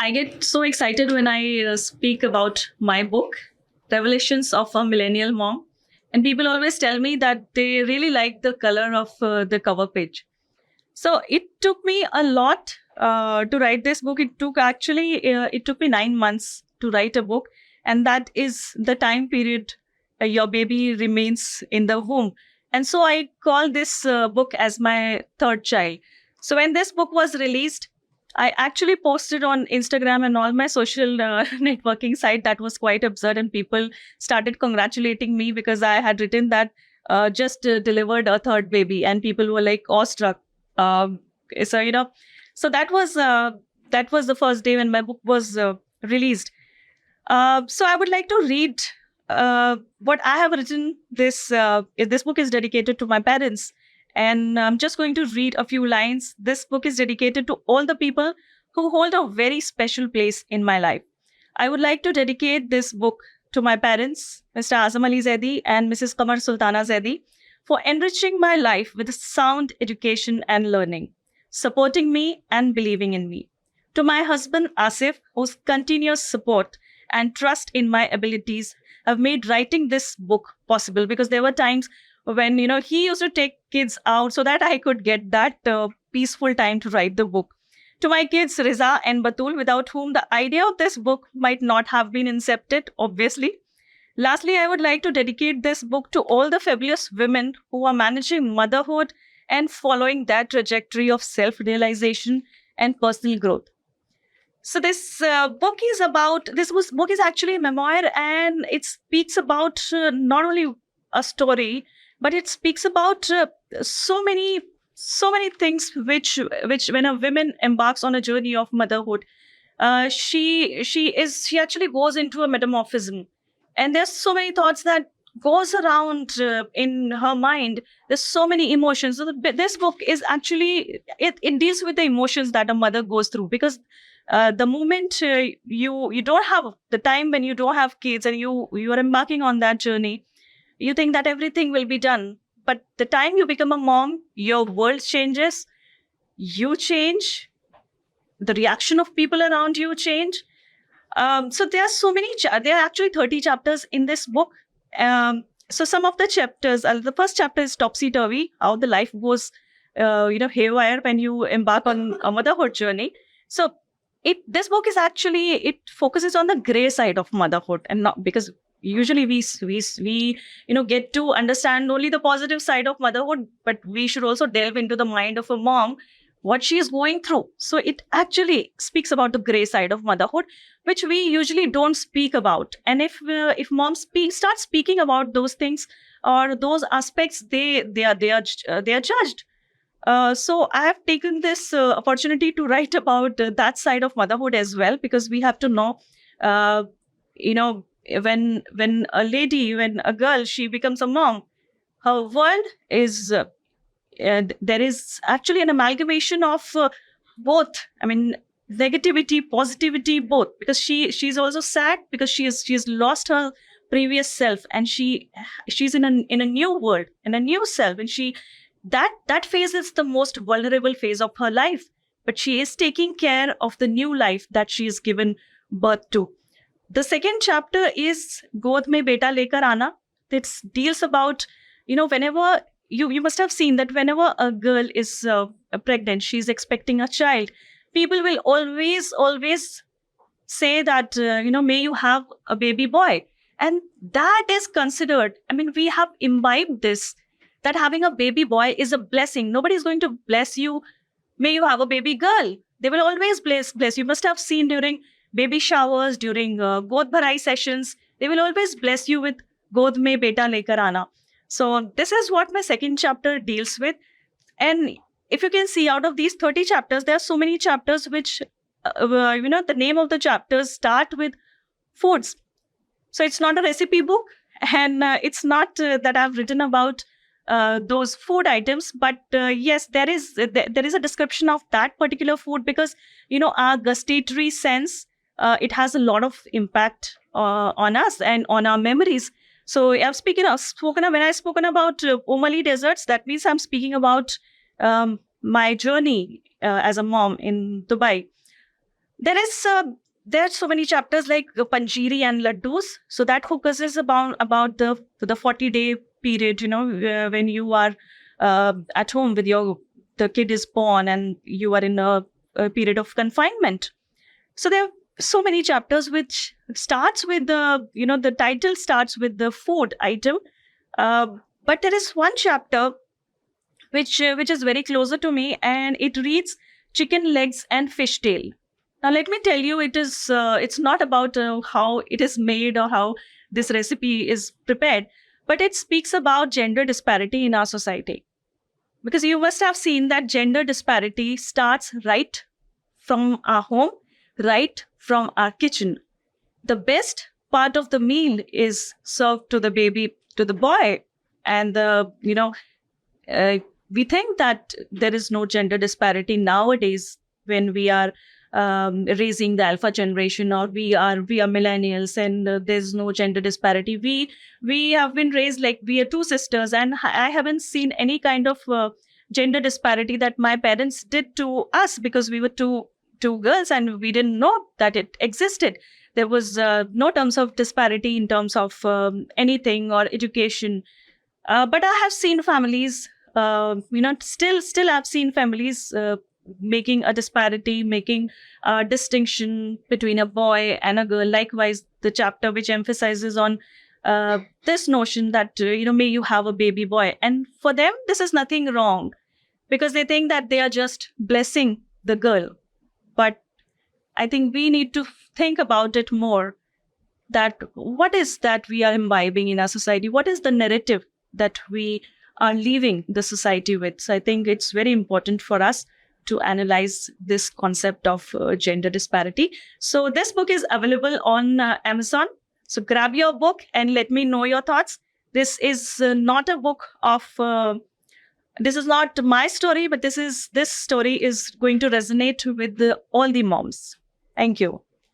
I get so excited when I speak about my book, Revelations of a Millennial Mom. And people always tell me that they really like the color of the cover page. So it took me a lot to write this book. It took me 9 months to write a book. And that is the time period your baby remains in the womb. And so I call this book as my third child. So when this book was released, I actually posted on Instagram and all my social networking site that was quite absurd, and people started congratulating me because I had written that just delivered a third baby, and people were like awestruck. Um, so so that was the first day when my book was released. So I would like to read what I have written. This book is dedicated to my parents, and I'm just going to read a few lines. This book is dedicated to all the people who hold a very special place in my life. I would like to dedicate this book to my parents, Mr. Azam Ali Zaidi and Mrs. Kamar Sultana Zaidi, for enriching my life with sound education and learning, supporting me and believing in me. To my husband Asif, whose continuous support and trust in my abilities have made writing this book possible, because there were times when he used to take kids out so that I could get that peaceful time to write the book. To my kids Riza and Batul, without whom the idea of this book might not have been incepted, obviously. Lastly, I would like to dedicate this book to all the fabulous women who are managing motherhood and following that trajectory of self-realization and personal growth. So this book is actually a memoir, and it speaks about not only a story, but it speaks about so many things which when a woman embarks on a journey of motherhood, she actually goes into a metamorphism, and there's so many thoughts that goes around in her mind. There's so many emotions. So this book is actually it deals with the emotions that a mother goes through, because the moment you don't have the time, when you don't have kids and you are embarking on that journey, you think that everything will be done. But the time you become a mom, your world changes, you change, the reaction of people around you change. So there are there are actually 30 chapters in this book. So some of the chapters, the first chapter is topsy-turvy, how the life goes, haywire when you embark on a motherhood journey. So this book is actually, it focuses on the gray side of motherhood, and not because usually we get to understand only the positive side of motherhood, but we should also delve into the mind of a mom, what she is going through. So it actually speaks about the gray side of motherhood, which we usually don't speak about. And if moms start speaking about those things or those aspects, they are judged. So I have taken this opportunity to write about that side of motherhood as well, because we have to know, uh, you know, when a girl, she becomes a mom, her world is there is actually an amalgamation of both. I mean, negativity, positivity, both, because she's also sad because she's lost her previous self, and she's in a new world, in a new self, and that phase is the most vulnerable phase of her life, but she is taking care of the new life that she is given birth to. The second chapter is God Mein Beta Lekar Aana. It deals about, whenever you must have seen that whenever a girl is pregnant, she's expecting a child, people will always say that, may you have a baby boy. And that is considered, I mean, we have imbibed this, that having a baby boy is a blessing. Nobody is going to bless you, may you have a baby girl. They will always bless. You must have seen during baby showers, during God Bharai sessions, they will always bless you with God Mein Beta Lekar Aana. So this is what my second chapter deals with. And if you can see, out of these 30 chapters, there are so many chapters which, the name of the chapters start with foods. So it's not a recipe book, and it's not that I've written about those food items, but yes, there is a description of that particular food, because our gustatory sense, it has a lot of impact on us and on our memories. So when I've spoken about Omali desserts, that means I'm speaking about my journey as a mom in Dubai. There is there are so many chapters like Panjiri and Laddus. So that focuses about the 40-day period. When you are at home with the kid is born and you are in a period of confinement. So there are so many chapters which starts with the title starts with the food item, uh, but there is one chapter which is very closer to me, and it reads chicken legs and fish tail. Now let me tell you, it's not about how it is made or how this recipe is prepared, but it speaks about gender disparity in our society. Because you must have seen that gender disparity starts right from our home, right from our kitchen. The best part of the meal is served to the baby, to the boy, and uh, we think that there is no gender disparity nowadays when we are raising the alpha generation, or we are millennials, and there's no gender disparity. We have been raised like we are two sisters, and I haven't seen any kind of gender disparity that my parents did to us, because we were two girls and we didn't know that it existed. There was no terms of disparity in terms of anything or education. But I have seen families, still I've seen families making a disparity, making a distinction between a boy and a girl. Likewise, the chapter which emphasizes on this notion that, may you have a baby boy. And for them, this is nothing wrong, because they think that they are just blessing the girl. But I think we need to think about it more, that what is that we are imbibing in our society? What is the narrative that we are leaving the society with? So I think it's very important for us to analyze this concept of gender disparity. So this book is available on Amazon. So grab your book and let me know your thoughts. This is not a book of this is not my story, but this story is going to resonate with all the moms. Thank you.